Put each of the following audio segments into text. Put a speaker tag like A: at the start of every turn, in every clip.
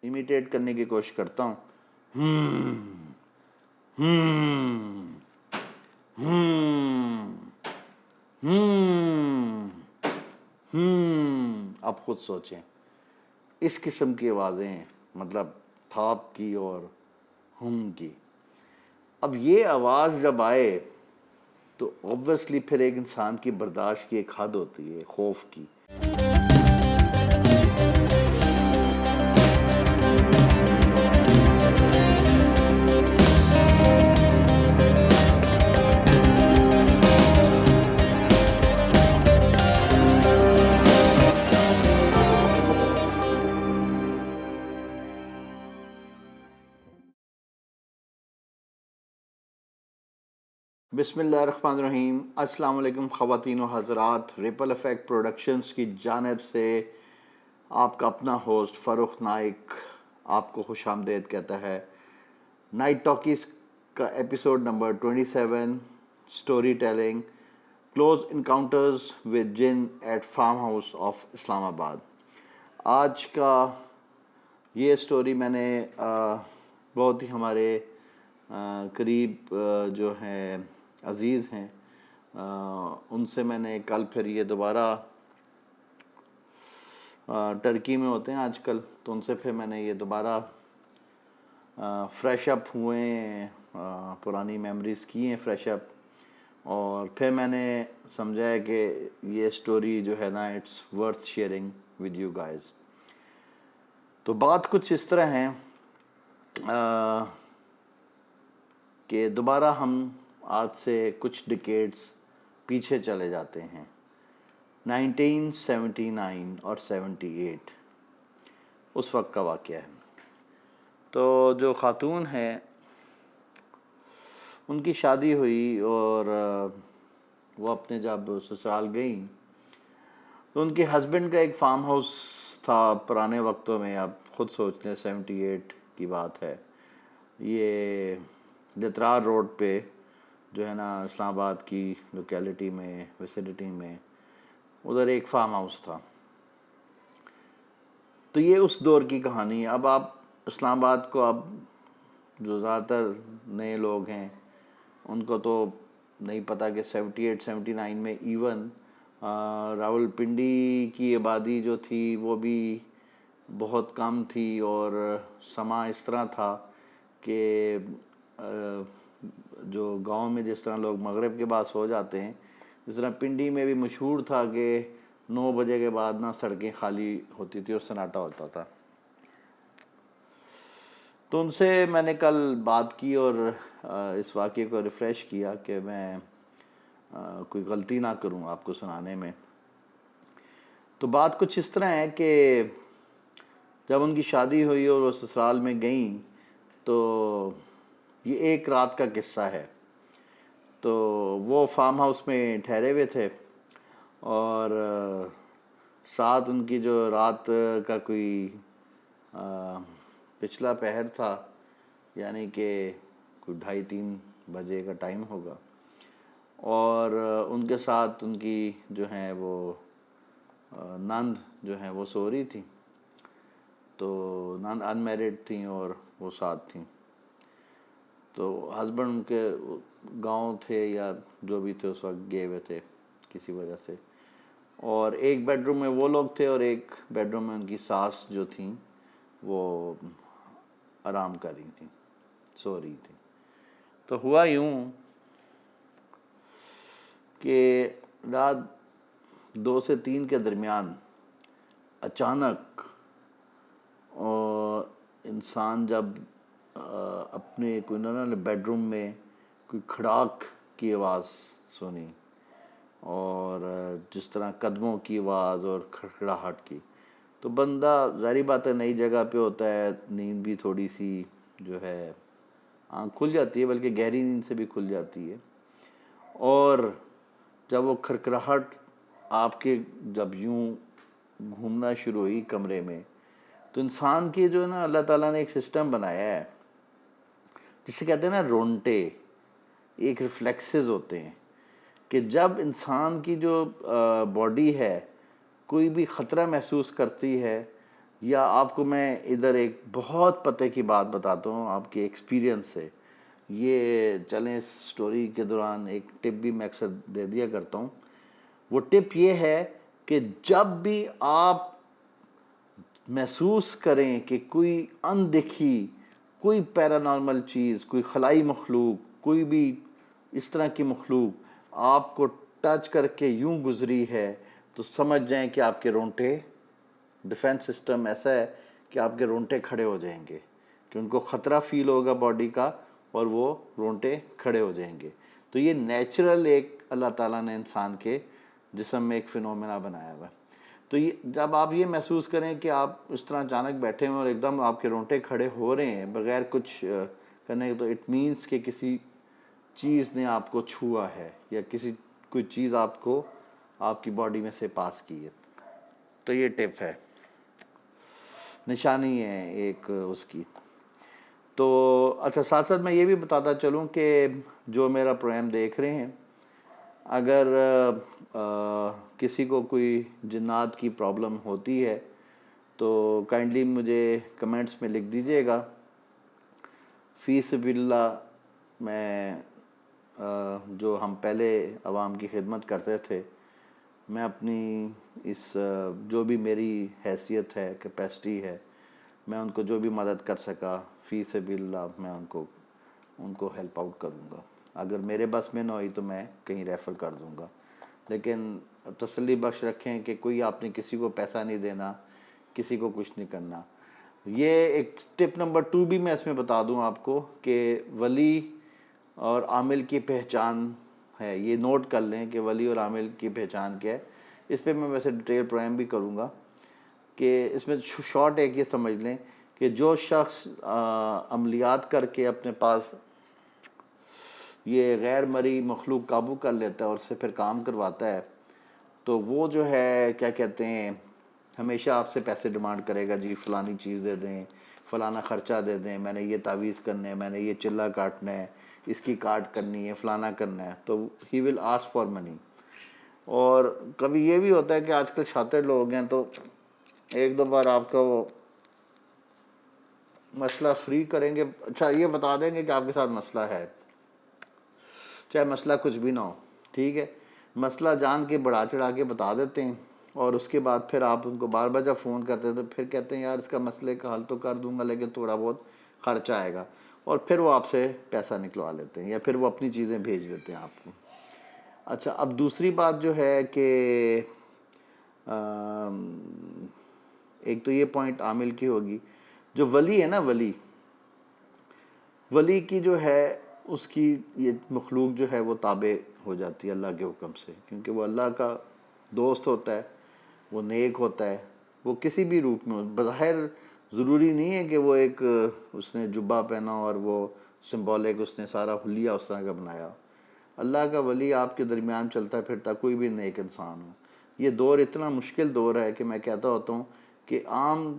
A: Imitate کرنے کی کوشش کرتا ہوں. ہم ہم ہم اب خود سوچیں اس قسم کی آوازیں، مطلب تھاپ کی اور ہم کی. اب یہ آواز جب آئے تو اوبویسلی پھر ایک انسان کی برداشت کی ایک حد ہوتی ہے خوف کی. بسم اللہ الرحمن الرحیم. السلام علیکم خواتین و حضرات. ریپل ایفیکٹ پروڈکشنز کی جانب سے آپ کا اپنا ہوسٹ فاروق نائک آپ کو خوش آمدید کہتا ہے. نائٹ ٹاکیز کا episode number 27، story telling close encounters with جن at farm house of Islamabad. آج کا یہ سٹوری میں نے بہت ہی ہمارے قریب جو ہیں عزیز ہیں ان سے میں نے کل پھر یہ دوبارہ ٹرکی میں ہوتے ہیں آج کل، تو ان سے پھر میں نے یہ دوبارہ فریش اپ ہوئے ہیں، پرانی میموریز کی ہیں فریش اپ، اور پھر میں نے سمجھا ہے کہ یہ سٹوری جو ہے نا it's worth sharing with you guys. تو بات کچھ اس طرح ہے کہ دوبارہ ہم آج سے کچھ ڈیکیڈز پیچھے چلے جاتے ہیں، 1979 اور 78 اس وقت کا واقعہ ہے. تو جو خاتون ہیں ان کی شادی ہوئی اور وہ اپنے جب سسرال گئیں تو ان کے ہسبینڈ کا ایک فارم ہاؤس تھا پرانے وقتوں میں. آپ خود سوچ لیں 78 کی بات ہے، یہ لترار روڈ پہ جو ہے نا اسلام آباد کی لوکیلٹی میں ویسیلٹی میں ادھر ایک فارم ہاؤس تھا. تو یہ اس دور کی کہانی ہے. اب آپ اسلام آباد کو اب جو زیادہ تر نئے لوگ ہیں ان کو تو نہیں پتہ کہ 78 79 میں ایون راول پنڈی کی آبادی جو تھی وہ بھی بہت کم تھی، اور سما اس طرح تھا کہ جو گاؤں میں جس طرح لوگ مغرب کے بعد سو جاتے ہیں، اس طرح پنڈی میں بھی مشہور تھا کہ 9 بجے کے بعد نہ سڑکیں خالی ہوتی تھی اور سناٹا ہوتا تھا. تو ان سے میں نے کل بات کی اور اس واقعے کو ریفریش کیا کہ میں کوئی غلطی نہ کروں آپ کو سنانے میں. تو بات کچھ اس طرح ہے کہ جب ان کی شادی ہوئی اور وہ سسرال میں گئیں تو یہ ایک رات کا قصہ ہے. تو وہ فارم ہاؤس میں ٹھہرے ہوئے تھے اور ساتھ ان کی جو رات کا کوئی پچھلا پہر تھا، یعنی کہ کوئی 2:30-3 بجے کا ٹائم ہوگا، اور ان کے ساتھ ان کی جو ہیں وہ نند جو ہیں وہ سو رہی تھیں. تو نند ان میرڈ تھیں اور وہ ساتھ تھیں. تو ہسبینڈ ان کے گاؤں تھے یا جو بھی تھے اس وقت گئے ہوئے تھے کسی وجہ سے، اور ایک بیڈ روم میں وہ لوگ تھے اور ایک بیڈ روم میں ان کی ساس جو تھیں وہ آرام کر رہی تھیں، سو رہی تھیں. تو ہوا یوں کہ رات 2 سے 3 کے درمیان اچانک انسان جب اپنے کوئی نہ بیڈ روم میں کوئی کھڑاک کی آواز سنی اور جس طرح قدموں کی آواز اور کھڑکھڑاہٹ کی، تو بندہ ظاہری بات ہے نئی جگہ پہ ہوتا ہے، نیند بھی تھوڑی سی جو ہے آنکھ کھل جاتی ہے، بلکہ گہری نیند سے بھی کھل جاتی ہے. اور جب وہ کھڑکھڑاہٹ آپ کے جب یوں گھومنا شروع ہوئی کمرے میں، تو انسان کی جو ہے نا اللہ تعالیٰ نے ایک سسٹم بنایا ہے جسے کہتے ہیں نا رونٹے، ایک ریفلیکسز ہوتے ہیں کہ جب انسان کی جو باڈی ہے کوئی بھی خطرہ محسوس کرتی ہے یا آپ کو میں ادھر ایک بہت پتے کی بات بتاتا ہوں آپ کے ایکسپیرینس سے. یہ چلیں اس سٹوری کے دوران ایک ٹپ بھی میں اکثر دے دیا کرتا ہوں. وہ ٹپ یہ ہے کہ جب بھی آپ محسوس کریں کہ کوئی اندیکھی، کوئی پیرانارمل چیز، کوئی خلائی مخلوق، کوئی بھی اس طرح کی مخلوق آپ کو ٹچ کر کے یوں گزری ہے، تو سمجھ جائیں کہ آپ کے رونٹے، ڈیفنس سسٹم ایسا ہے کہ آپ کے رونٹے کھڑے ہو جائیں گے، کہ ان کو خطرہ فیل ہوگا باڈی کا اور وہ رونٹے کھڑے ہو جائیں گے. تو یہ نیچرل ایک اللہ تعالیٰ نے انسان کے جسم میں ایک فنومینا بنایا ہوا ہے. تو یہ جب آپ یہ محسوس کریں کہ آپ اس طرح اچانک بیٹھے ہوئے اور ایک دم آپ کے رونٹے کھڑے ہو رہے ہیں بغیر کچھ کرنے، تو اٹ مینس کہ کسی چیز نے آپ کو چھوا ہے یا کوئی چیز آپ کو آپ کی باڈی میں سے پاس کی ہے. تو یہ ٹپ ہے، نشانی ہے ایک اس کی. تو اچھا، ساتھ ساتھ میں یہ بھی بتاتا چلوں کہ جو میرا پروگرام دیکھ رہے ہیں، اگر کسی کو کوئی جنات کی پرابلم ہوتی ہے تو کائنڈلی مجھے کمنٹس میں لکھ دیجئے گا. فی سبیل اللہ میں جو ہم پہلے عوام کی خدمت کرتے تھے، میں اپنی اس جو بھی میری حیثیت ہے، کیپیسٹی ہے، میں ان کو جو بھی مدد کر سکا فی سبیل اللہ میں ان کو ہیلپ آؤٹ کروں گا. اگر میرے بس میں نہ ہوئی تو میں کہیں ریفر کر دوں گا. لیکن تسلی بخش رکھیں کہ کوئی آپ نے کسی کو پیسہ نہیں دینا، کسی کو کچھ نہیں کرنا. یہ ایک ٹپ نمبر 2 بھی میں اس میں بتا دوں آپ کو کہ ولی اور عامل کی پہچان ہے. یہ نوٹ کر لیں کہ ولی اور عامل کی پہچان کیا ہے. اس پہ میں ویسے ڈیٹیل پروگرام بھی کروں گا کہ اس میں شارٹ ایک یہ سمجھ لیں کہ جو شخص عملیات کر کے اپنے پاس یہ غیر مرئی مخلوق قابو کر لیتا ہے اور اس سے پھر کام کرواتا ہے، تو وہ جو ہے کیا کہتے ہیں، ہمیشہ آپ سے پیسے ڈیمانڈ کرے گا. جی فلانی چیز دے دیں، فلانا خرچہ دے دیں، میں نے یہ تعویذ کرنا ہے، میں نے یہ چلہ کاٹنا ہے، اس کی کاٹ کرنی ہے، فلانا کرنا ہے. تو ہی ول آسک فار منی. اور کبھی یہ بھی ہوتا ہے کہ آج کل شاطر لوگ ہیں تو ایک دو بار آپ کا وہ مسئلہ فری کریں گے. اچھا، یہ بتا دیں گے کہ آپ کے ساتھ مسئلہ ہے، چاہے مسئلہ کچھ بھی نہ ہو، ٹھیک ہے. مسئلہ جان کے بڑھا چڑھا کے بتا دیتے ہیں اور اس کے بعد پھر آپ ان کو بار بار جب فون کرتے ہیں تو پھر کہتے ہیں یار اس کا مسئلے کا حل تو کر دوں گا لیکن تھوڑا بہت خرچہ آئے گا، اور پھر وہ آپ سے پیسہ نکلوا لیتے ہیں یا پھر وہ اپنی چیزیں بھیج دیتے ہیں آپ کو. اچھا، اب دوسری بات جو ہے کہ ایک تو یہ پوائنٹ عامل کی ہوگی. جو ولی ہے نا، ولی کی جو ہے اس کی یہ مخلوق جو ہے وہ تابع ہو جاتی ہے اللہ کے حکم سے، کیونکہ وہ اللہ کا دوست ہوتا ہے، وہ نیک ہوتا ہے. وہ کسی بھی روپ میں بظاہر ضروری نہیں ہے کہ وہ ایک اس نے جبہ پہنا اور وہ سمبولک اس نے سارا حلیہ اس طرح کا بنایا. اللہ کا ولی آپ کے درمیان چلتا پھرتا کوئی بھی نیک انسان ہو. یہ دور اتنا مشکل دور ہے کہ میں کہتا ہوتا ہوں کہ عام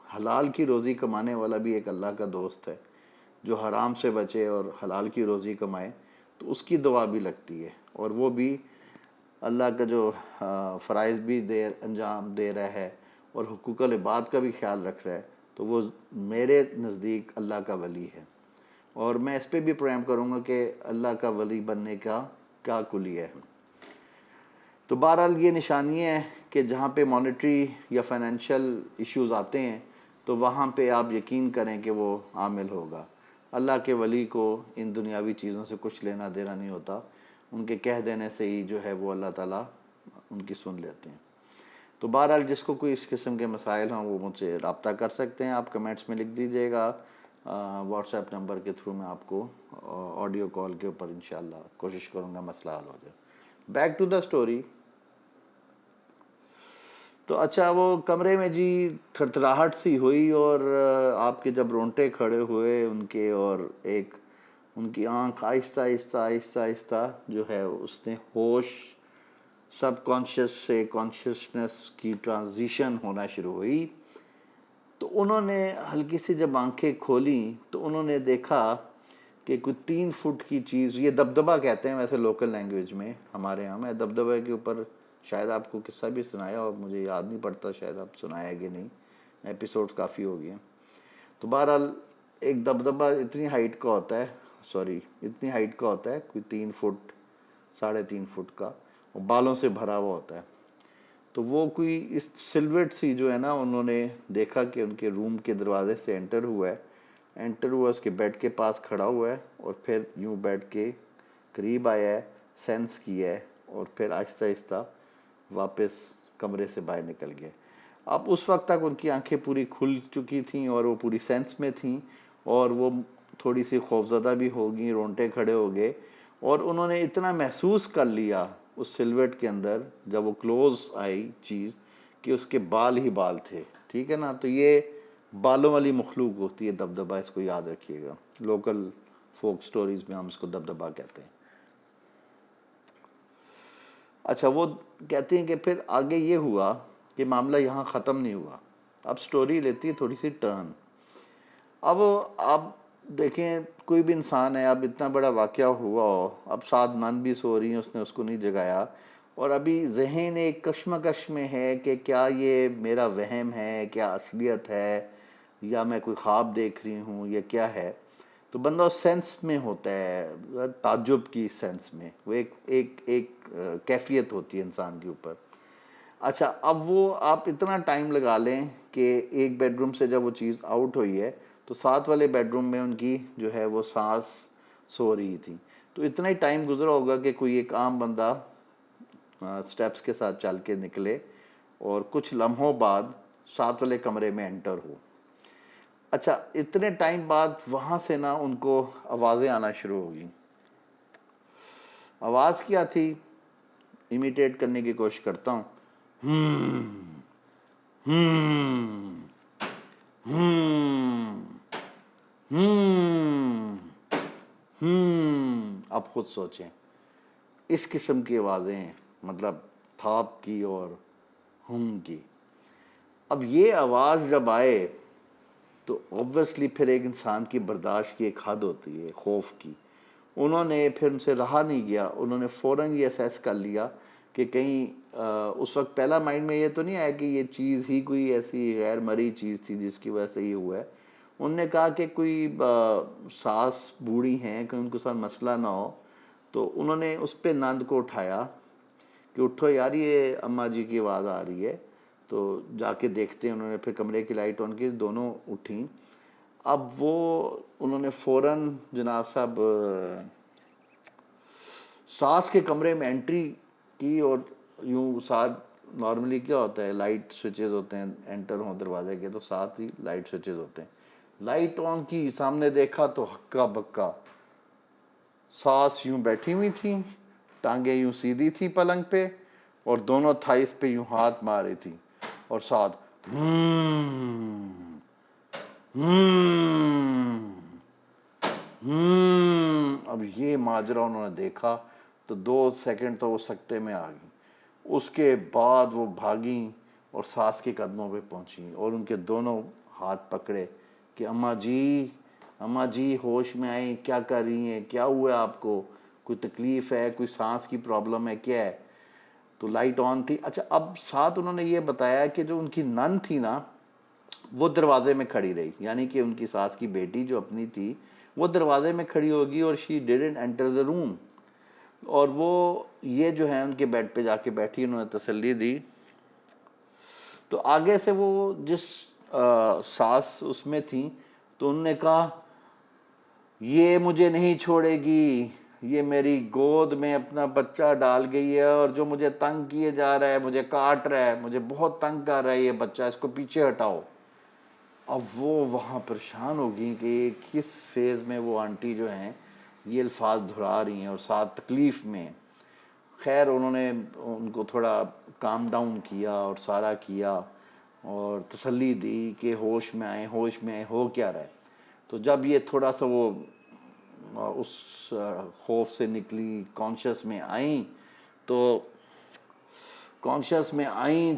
A: حلال کی روزی کمانے والا بھی ایک اللہ کا دوست ہے. جو حرام سے بچے اور حلال کی روزی کمائے تو اس کی دعا بھی لگتی ہے، اور وہ بھی اللہ کا جو فرائض بھی انجام دے رہا ہے اور حقوق العباد کا بھی خیال رکھ رہا ہے، تو وہ میرے نزدیک اللہ کا ولی ہے. اور میں اس پہ بھی پروگرام کروں گا کہ اللہ کا ولی بننے کا کیا کلیہ ہے. تو بہرحال یہ نشانی ہے کہ جہاں پہ مانیٹری یا فائنینشیل ایشوز آتے ہیں تو وہاں پہ آپ یقین کریں کہ وہ عامل ہوگا. اللہ کے ولی کو ان دنیاوی چیزوں سے کچھ لینا دینا نہیں ہوتا، ان کے کہہ دینے سے ہی جو ہے وہ اللہ تعالیٰ ان کی سن لیتے ہیں. تو بہرحال جس کو کوئی اس قسم کے مسائل ہوں وہ مجھ سے رابطہ کر سکتے ہیں. آپ کمنٹس میں لکھ دیجئے گا، واٹس ایپ نمبر کے تھرو میں آپ کو آڈیو کال کے اوپر انشاءاللہ کوشش کروں گا مسئلہ حل ہو جائے. Back to the story. تو اچھا، وہ کمرے میں جی تھرتھراہٹ سی ہوئی اور آپ کے جب رونٹے کھڑے ہوئے ان کے، اور ایک ان کی آنکھ آہستہ آہستہ آہستہ آہستہ جو ہے اس نے ہوش سب کانشیس سے کانشیسنس کی ٹرانزیشن ہونا شروع ہوئی. تو انہوں نے ہلکی سی جب آنکھیں کھولیں تو انہوں نے دیکھا کہ کوئی 3 فٹ کی چیز، یہ دبدبہ کہتے ہیں ویسے لوکل لینگویج میں ہمارے ہاں. میں دبدبے کے اوپر شاید آپ کو قصہ بھی سنایا اور مجھے یاد نہیں پڑتا، شاید آپ سنایا کہ نہیں. ایپیسوڈز کافی ہو گئے ہیں. تو بہرحال ایک دبدبا اتنی ہائٹ کا ہوتا ہے، اتنی ہائٹ کا ہوتا ہے، کوئی 3 فٹ 3.5 فٹ کا، اور بالوں سے بھرا ہوا ہوتا ہے. تو وہ کوئی اس سلویٹ سی جو ہے نا، انہوں نے دیکھا کہ ان کے روم کے دروازے سے انٹر ہوا اس کے بیڈ کے پاس کھڑا ہوا ہے، اور پھر یوں بیڈ کے قریب آیا ہے، سینس کیا ہے، اور پھر آہستہ آہستہ واپس کمرے سے باہر نکل گیا. اب اس وقت تک ان کی آنکھیں پوری کھل چکی تھیں اور وہ پوری سینس میں تھیں، اور وہ تھوڑی سی خوفزدہ بھی ہو گئیں، رونٹے کھڑے ہو گئے، اور انہوں نے اتنا محسوس کر لیا اس سلویٹ کے اندر جب وہ کلوز آئی چیز کہ اس کے بال ہی بال تھے. ٹھیک ہے نا. تو یہ بالوں والی مخلوق ہوتی ہے دبدبا، اس کو یاد رکھیے گا. لوکل فوک سٹوریز میں ہم اس کو دبدبا کہتے ہیں. اچھا، وہ کہتے ہیں کہ پھر آگے یہ ہوا کہ معاملہ یہاں ختم نہیں ہوا. اب سٹوری لیتی ہے تھوڑی سی ٹرن. اب آپ دیکھیں، کوئی بھی انسان ہے، اب اتنا بڑا واقعہ ہوا ہو، اب ساتھ نند بھی سو رہی ہیں، اس نے اس کو نہیں جگایا، اور ابھی ذہن ایک کشمکش میں ہے کہ کیا یہ میرا وہم ہے، کیا اصلیت ہے، یا میں کوئی خواب دیکھ رہی ہوں، یا کیا ہے. تو بندہ سینس میں ہوتا ہے، تعجب کی سینس میں. وہ ایک کیفیت ہوتی ہے انسان کے اوپر. اچھا، اب وہ آپ اتنا ٹائم لگا لیں کہ ایک بیڈ روم سے جب وہ چیز آؤٹ ہوئی ہے تو ساتھ والے بیڈ روم میں ان کی جو ہے وہ سانس سو رہی تھی. تو اتنا ہی ٹائم گزرا ہوگا کہ کوئی ایک عام بندہ سٹیپس کے ساتھ چل کے نکلے اور کچھ لمحوں بعد ساتھ والے کمرے میں انٹر ہو. اچھا، اتنے ٹائم بعد وہاں سے نا ان کو آوازیں آنا شروع ہو گئیں. آواز کیا تھی؟ امیٹیٹ کرنے کی کوشش کرتا ہوں. اب خود سوچیں، اس قسم کی آوازیں، مطلب تھاپ کی اور کی. اب یہ آواز جب آئے تو اوبویسلی پھر ایک انسان کی برداشت کی ایک حد ہوتی ہے خوف کی. انہوں نے پھر ان سے رہا نہیں گیا، انہوں نے فوراً یہ اسیس کر لیا کہ کہیں اس وقت پہلا مائنڈ میں یہ تو نہیں آیا کہ یہ چیز ہی کوئی ایسی غیر مری چیز تھی جس کی وجہ سے یہ ہوا ہے. انہوں نے کہا کہ کوئی ساس بوڑھی ہیں، کہ ان کے ساتھ مسئلہ نہ ہو. تو انہوں نے اس پہ نند کو اٹھایا کہ اٹھو یار، یہ اماں جی کی آواز آ رہی ہے. تو جا کے دیکھتے ہیں. انہوں نے پھر کمرے کی لائٹ آن کی، دونوں اٹھیں. اب وہ انہوں نے فوراً جناب صاحب ساس کے کمرے میں انٹری کی، اور یوں ساتھ نارملی کیا ہوتا ہے، لائٹ سوئچز ہوتے ہیں، انٹر ہوں دروازے کے تو ساتھ ہی لائٹ سوئچز ہوتے ہیں. لائٹ آن کی، سامنے دیکھا تو ہکا بکا ساس یوں بیٹھی ہوئی تھیں، ٹانگیں یوں سیدھی تھی پلنگ پہ، اور دونوں تھائیس پہ یوں ہاتھ مار رہی تھی، اور ساتھ اب یہ ماجرا انہوں نے دیکھا تو 2 سیکنڈ تو وہ سکتے میں آ گئیں. اس کے بعد وہ بھاگیں اور ساس کے قدموں پہ پہنچیں اور ان کے دونوں ہاتھ پکڑے کہ اماں جی ہوش میں آئیں، کیا کر رہی ہیں، کیا ہوا آپ کو، کوئی تکلیف ہے، کوئی سانس کی پرابلم ہے، کیا ہے. تو لائٹ آن تھی. اچھا، اب ساتھ انہوں نے یہ بتایا کہ جو ان کی نند تھی نا، وہ دروازے میں کھڑی رہی، یعنی کہ ان کی ساس کی بیٹی جو اپنی تھی وہ دروازے میں کھڑی ہوگی، اور شی ڈیڈنٹ انٹر دا روم. اور وہ یہ جو ہے ان کے بیڈ پہ جا کے بیٹھی، انہوں نے تسلی دی. تو آگے سے وہ جس ساس اس میں تھیں تو انہوں نے کہا یہ مجھے نہیں چھوڑے گی، یہ میری گود میں اپنا بچہ ڈال گئی ہے، اور جو مجھے تنگ کیے جا رہا ہے، مجھے کاٹ رہا ہے، مجھے بہت تنگ کر رہا ہے یہ بچہ، اس کو پیچھے ہٹاؤ. اب وہ وہاں پریشان ہو گئی کہ کس فیز میں وہ آنٹی جو ہیں یہ الفاظ دہرا رہی ہیں اور ساتھ تکلیف میں. خیر انہوں نے ان کو تھوڑا کام ڈاؤن کیا اور سارا کیا اور تسلی دی کہ ہوش میں آئیں، ہو کیا رہا ہے. تو جب یہ تھوڑا سا وہ اس خوف سے نکلی، کانشیس میں آئیں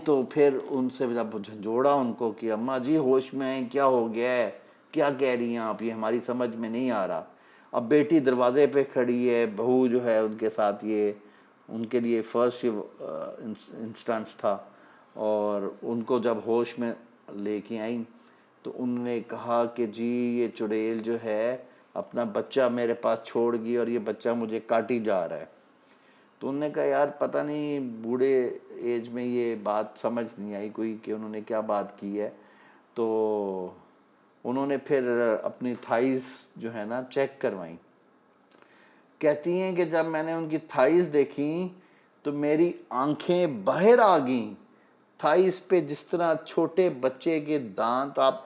A: تو پھر ان سے جب جھنجھوڑا ان کو کہ اماں جی ہوش میں آئیں، کیا ہو گیا ہے، کیا کہہ رہی ہیں آپ، یہ ہماری سمجھ میں نہیں آ رہا. اب بیٹی دروازے پہ کھڑی ہے، بہو جو ہے ان کے ساتھ، یہ ان کے لیے فرسٹ انسٹنس تھا، اور ان کو جب ہوش میں لے کے آئیں تو انہوں نے کہا کہ جی یہ چڑیل جو ہے اپنا بچہ میرے پاس چھوڑ گئی اور یہ بچہ مجھے کاٹی جا رہا ہے. تو انہوں نے کہا یار پتہ نہیں بوڑھے ایج میں یہ بات سمجھ نہیں آئی کوئی کہ انہوں نے کیا بات کی ہے. تو انہوں نے پھر اپنی تھائز جو ہے نا چیک کروائیں. کہتی ہیں کہ جب میں نے ان کی تھائز دیکھی تو میری آنکھیں باہر آ گئیں. تھائز پہ جس طرح چھوٹے بچے کے دانت آپ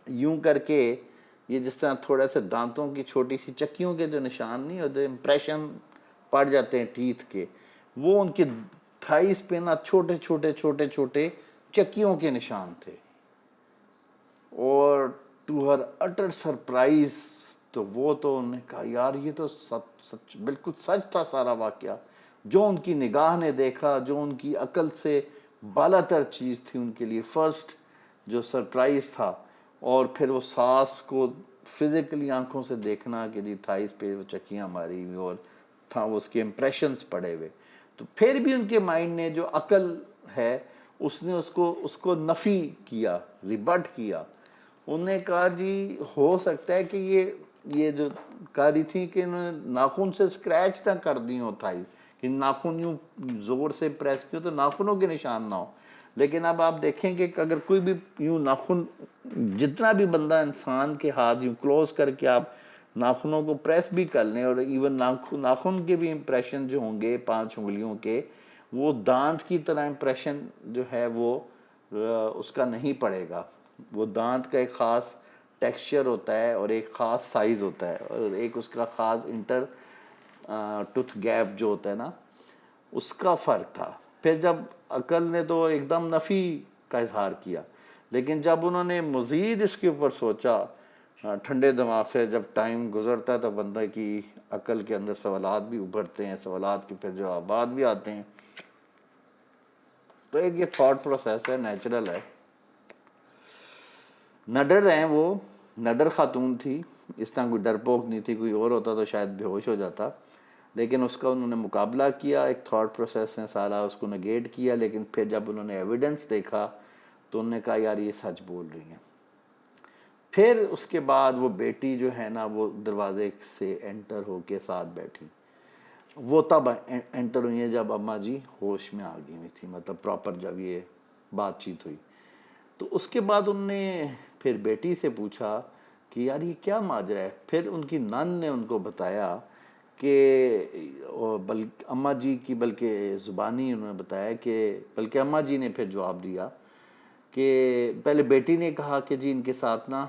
A: یوں کر کے یہ جس طرح تھوڑا سا دانتوں کی چھوٹی سی چکیوں کے جو نشان نہیں ہوتے امپریشن پڑ جاتے ہیں ٹیتھ کے, وہ ان کی تھائز پہ نا چھوٹے چھوٹے چھوٹے چھوٹے چکیوں کے نشان تھے. اور ٹو ہر اٹر سرپرائز تو وہ تو انہوں نے کہا یار یہ تو سچ بالکل سچ تھا سارا واقعہ. جو ان کی نگاہ نے دیکھا, جو ان کی عقل سے بالا تر چیز تھی ان کے لیے, فرسٹ جو سرپرائز تھا. اور پھر وہ ساس کو فزیکلی آنکھوں سے دیکھنا کہ جی تھائز پہ وہ چکیاں ماری ہوئی اور تھا اس کے امپریشنز پڑے ہوئے. تو پھر بھی ان کے مائنڈ نے جو عقل ہے اس نے اس کو نفی کیا, ریبٹ کیا. انہوں نے کہا جی ہو سکتا ہے کہ یہ جو کاری تھی کہ انہوں نے ناخن سے اسکریچ نہ کر دی ہو تھائز, کہ ناخن یوں زور سے پریس کیوں تو ناخنوں کے نشان نہ ہو. لیکن اب آپ دیکھیں کہ اگر کوئی بھی یوں ناخن, جتنا بھی بندہ انسان کے ہاتھ یوں کلوز کر کے آپ ناخنوں کو پریس بھی کر لیں, اور ایون ناخن کے بھی امپریشن جو ہوں گے 5 انگلیوں کے, وہ دانت کی طرح امپریشن جو ہے وہ اس کا نہیں پڑے گا. وہ دانت کا ایک خاص ٹیکسچر ہوتا ہے اور ایک خاص سائز ہوتا ہے, اور ایک اس کا خاص انٹر ٹوتھ گیپ جو ہوتا ہے نا, اس کا فرق تھا. پھر جب عقل نے تو ایک دم نفی کا اظہار کیا, لیکن جب انہوں نے مزید اس کے اوپر سوچا ٹھنڈے دماغ سے, جب ٹائم گزرتا ہے تو بندہ کی عقل کے اندر سوالات بھی ابھرتے ہیں, سوالات کے پھر جوابات بھی آتے ہیں. تو ایک یہ تھاٹ پروسیس ہے, نیچرل ہے. نڈر ہیں وہ, نڈر خاتون تھی, اس طرح کوئی ڈرپوک نہیں تھی. کوئی اور ہوتا تو شاید بے ہوش ہو جاتا, لیکن اس کا انہوں نے مقابلہ کیا, ایک تھاٹ پروسیس نے سارا اس کو نگیٹ کیا. لیکن پھر جب انہوں نے ایویڈنس دیکھا تو انہوں نے کہا یار یہ سچ بول رہی ہیں. پھر اس کے بعد وہ بیٹی جو ہے نا وہ دروازے سے انٹر ہو کے ساتھ بیٹھی. وہ تب انٹر ہوئی ہیں جب اماں جی ہوش میں آ گئی ہوئی تھی, مطلب پراپر جب یہ بات چیت ہوئی. تو اس کے بعد انہوں نے پھر بیٹی سے پوچھا کہ یار یہ کیا ماجرا ہے. پھر ان کی نان نے ان کو بتایا کہ اماں جی کی بلکہ زبانی انہوں نے بتایا کہ بلکہ اماں جی نے پھر جواب دیا کہ پہلے بیٹی نے کہا کہ جی ان کے ساتھ نا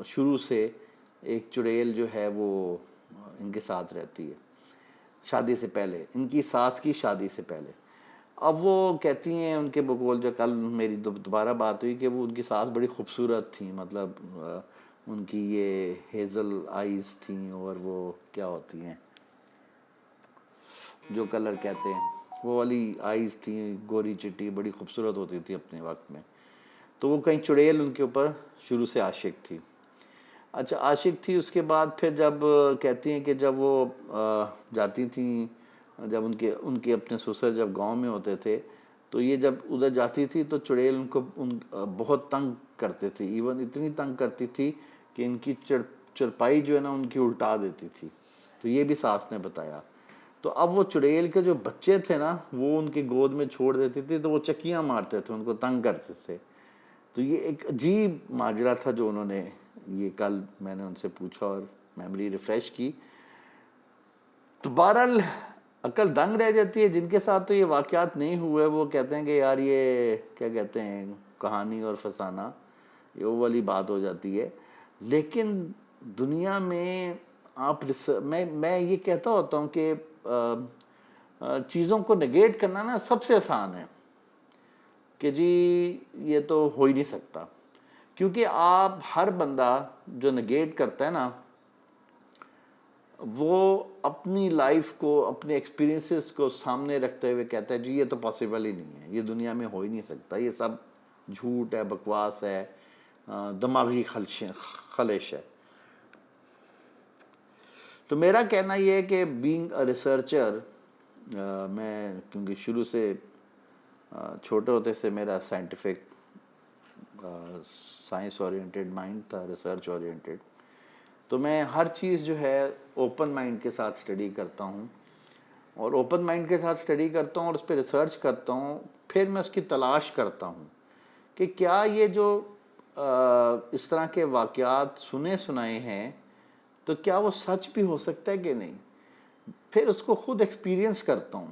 A: شروع سے ایک چڑیل جو ہے وہ ان کے ساتھ رہتی ہے شادی سے پہلے, ان کی ساس کی شادی سے پہلے. اب وہ کہتی ہیں ان کے بقول, جو کل میری دوبارہ بات ہوئی, کہ وہ ان کی ساس بڑی خوبصورت تھیں, مطلب ان کی یہ ہیزل آئیز تھیں, اور وہ کیا ہوتی ہیں جو کلر کہتے ہیں, وہ والی آئیز تھیں, گوری چٹی, بڑی خوبصورت ہوتی تھی اپنے وقت میں. تو وہ کہیں چڑیل ان کے اوپر شروع سے عاشق تھی. اچھا عاشق تھی. اس کے بعد پھر جب کہتی ہیں کہ جب وہ جاتی تھیں, جب ان کے اپنے سسر جب گاؤں میں ہوتے تھے, تو یہ جب ادھر جاتی تھی تو چڑیل ان کو بہت تنگ کرتے تھے. ایون اتنی تنگ کرتی تھی کہ ان کی چرپائی جو ہے نا ان کی الٹا دیتی تھی. تو یہ بھی ساس نے بتایا. تو اب وہ چڑیل کے جو بچے تھے نا وہ ان کی گود میں چھوڑ دیتی تھی, تو وہ چکیاں مارتے تھے, ان کو تنگ کرتے تھے. تو یہ ایک عجیب ماجرا تھا جو انہوں نے, یہ کل میں نے ان سے پوچھا اور میموری ریفریش کی. تو بہرحال عقل دنگ رہ جاتی ہے. جن کے ساتھ تو یہ واقعات نہیں ہوئے وہ کہتے ہیں کہ یار یہ کیا کہتے ہیں کہانی اور فسانہ, یہ وہ والی بات ہو جاتی ہے. لیکن دنیا میں آپ میں یہ کہتا ہوتا ہوں کہ چیزوں کو نگیٹ کرنا نا سب سے آسان ہے, کہ جی یہ تو ہو ہی نہیں سکتا. کیونکہ آپ ہر بندہ جو نگیٹ کرتا ہے نا وہ اپنی لائف کو, اپنے ایکسپیرینسز کو سامنے رکھتے ہوئے کہتا ہے جی یہ تو پاسبل ہی نہیں ہے, یہ دنیا میں ہو ہی نہیں سکتا, یہ سب جھوٹ ہے, بکواس ہے, دماغی خلش ہے. تو میرا کہنا یہ ہے کہ بینگ اے ریسرچر, میں کیونکہ شروع سے چھوٹے ہوتے سے میرا سائنٹیفک سائنس اورینٹیڈ مائنڈ تھا، ریسرچ اورینٹیڈ. تو میں ہر چیز جو ہے اوپن مائنڈ کے ساتھ اسٹڈی کرتا ہوں، اور اوپن مائنڈ کے ساتھ اسٹڈی کرتا ہوں اور اس پہ ریسرچ کرتا ہوں. پھر میں اس کی تلاش کرتا ہوں کہ کیا یہ جو اس طرح کے واقعات سنے سنائے ہیں تو کیا وہ سچ بھی ہو سکتا ہے کہ نہیں. پھر اس کو خود ایکسپیرینس کرتا ہوں،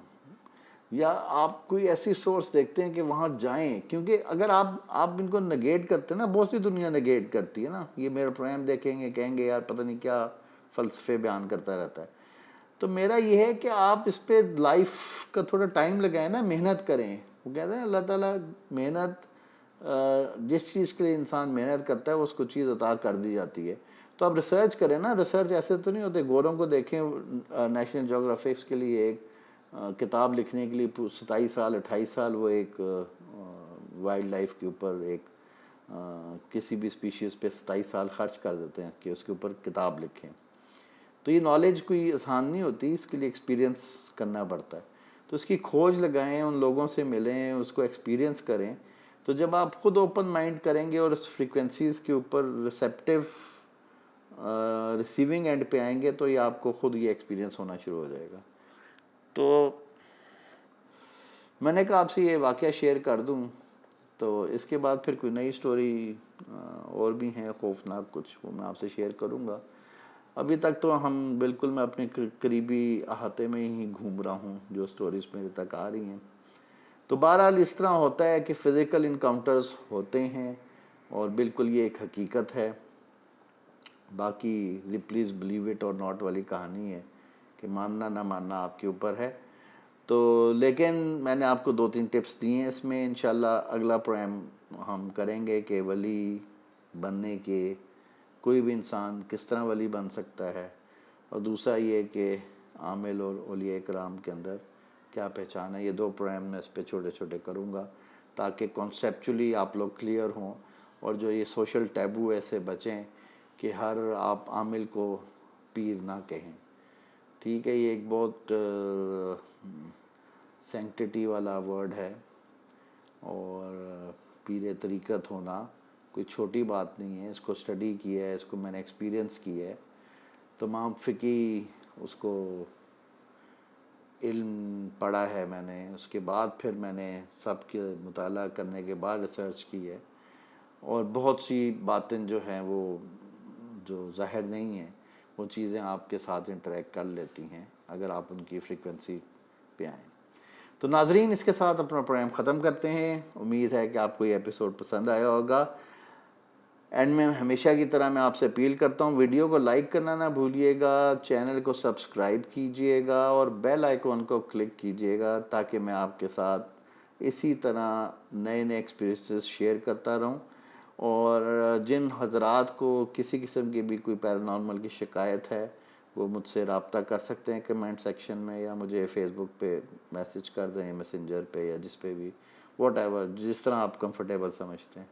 A: یا آپ کوئی ایسی سورس دیکھتے ہیں کہ وہاں جائیں، کیونکہ اگر آپ ان کو نگیٹ کرتے ہیں نا، بہت سی دنیا نگیٹ کرتی ہے نا، یہ میرا پروگرام دیکھیں گے کہیں گے یار پتہ نہیں کیا فلسفے بیان کرتا رہتا ہے. تو میرا یہ ہے کہ آپ اس پہ لائف کا تھوڑا ٹائم لگائیں نا، محنت کریں. وہ کہتے ہیں اللہ تعالیٰ محنت، جس چیز کے لیے انسان محنت کرتا ہے اس کو چیز عطا کر دی جاتی ہے. تو آپ ریسرچ کریں نا. ریسرچ ایسے تو نہیں ہوتے، گوروں کو دیکھیں نیشنل جیوگرافکس کے لیے ایک کتاب لکھنے کے لیے 27 سال 28 سال وہ ایک وائلڈ لائف کے اوپر ایک کسی بھی اسپیشیز پہ 27 سال خرچ کر دیتے ہیں کہ اس کے اوپر کتاب لکھیں. تو یہ نالج کوئی آسان نہیں ہوتی، اس کے لیے ایکسپیرینس کرنا پڑتا ہے. تو اس کی کھوج لگائیں، ان لوگوں سے ملیں، اس کو ایکسپیرینس کریں. تو جب آپ خود اوپن مائنڈ کریں گے اور اس فریکوینسیز کے اوپر ریسیپٹیو ریسیونگ اینڈ پہ آئیں گے تو یہ آپ کو خود یہ ایکسپیرینس ہونا شروع ہو جائے گا. تو میں نے کہا آپ سے یہ واقعہ شیئر کر دوں. تو اس کے بعد پھر کوئی نئی سٹوری اور بھی ہیں خوفناک کچھ، وہ میں آپ سے شیئر کروں گا. ابھی تک تو بالکل میں اپنے قریبی احاطے میں ہی گھوم رہا ہوں جو سٹوریز میرے تک آ رہی ہیں. تو بہرحال اس طرح ہوتا ہے کہ فزیکل انکاؤنٹرز ہوتے ہیں اور بالکل یہ ایک حقیقت ہے. باقی پلیز بلیو اٹ اور ناٹ والی کہانی ہے کہ ماننا نہ ماننا آپ کے اوپر ہے. تو لیکن میں نے آپ کو 2-3 ٹپس دی ہیں اس میں. انشاءاللہ اگلا پروگرام ہم کریں گے کہ ولی بننے کے کوئی بھی انسان کس طرح ولی بن سکتا ہے، اور دوسرا یہ کہ عامل اور اولیاء کرام کے اندر کیا پہچان ہے. یہ 2 پروگرام میں اس پہ چھوٹے چھوٹے کروں گا تاکہ کانسیپچولی آپ لوگ کلیئر ہوں، اور جو یہ سوشل ٹیبو ایسے بچیں کہ ہر آپ عامل کو پیر نہ کہیں. ٹھیک ہے، یہ ایک بہت سینکٹیٹی والا ورڈ ہے، اور پیر طریقت ہونا کوئی چھوٹی بات نہیں ہے. اس کو اسٹڈی کیا ہے، اس کو میں نے ایکسپیرینس کیا ہے. تمام فقہی اس کو علم پڑھا ہے میں نے. اس کے بعد پھر میں نے سب کے مطالعہ کرنے کے بعد ریسرچ کی ہے، اور بہت سی باتیں جو ہیں وہ جو ظاہر نہیں ہیں وہ چیزیں آپ کے ساتھ انٹریکٹ کر لیتی ہیں اگر آپ ان کی فریکوینسی پہ آئیں. تو ناظرین، اس کے ساتھ اپنا پروگرام ختم کرتے ہیں. امید ہے کہ آپ کو یہ ایپیسوڈ پسند آیا ہوگا. اینڈ میں ہمیشہ کی طرح میں آپ سے اپیل کرتا ہوں، ویڈیو کو لائک کرنا نہ بھولیے گا، چینل کو سبسکرائب کیجئے گا اور بیل آئیکن کو کلک کیجئے گا تاکہ میں آپ کے ساتھ اسی طرح نئے نئے ایکسپیرینسز شیئر کرتا رہوں. اور جن حضرات کو کسی قسم کی بھی کوئی پیرانارمل کی شکایت ہے وہ مجھ سے رابطہ کر سکتے ہیں کمنٹ سیکشن میں، یا مجھے فیس بک پہ میسج کر دیں، میسنجر پہ، یا جس پہ بھی، واٹ ایور، جس طرح آپ کمفرٹیبل سمجھتے ہیں.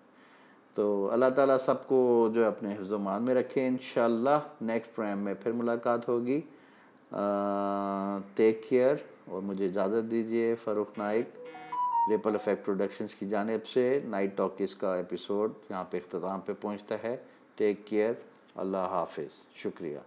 A: تو اللہ تعالیٰ سب کو جو اپنے حفظ و امان میں رکھے. انشاءاللہ نیکسٹ پروگرام میں پھر ملاقات ہوگی. ٹیک کیئر، اور مجھے اجازت دیجیے. فاروق نائک، ریپل ایفیکٹ پروڈکشنز کی جانب سے نائٹ ٹاکیز کا ایپیسوڈ یہاں پہ اختتام پہ پہنچتا ہے. ٹیک کیئر، اللہ حافظ، شکریہ.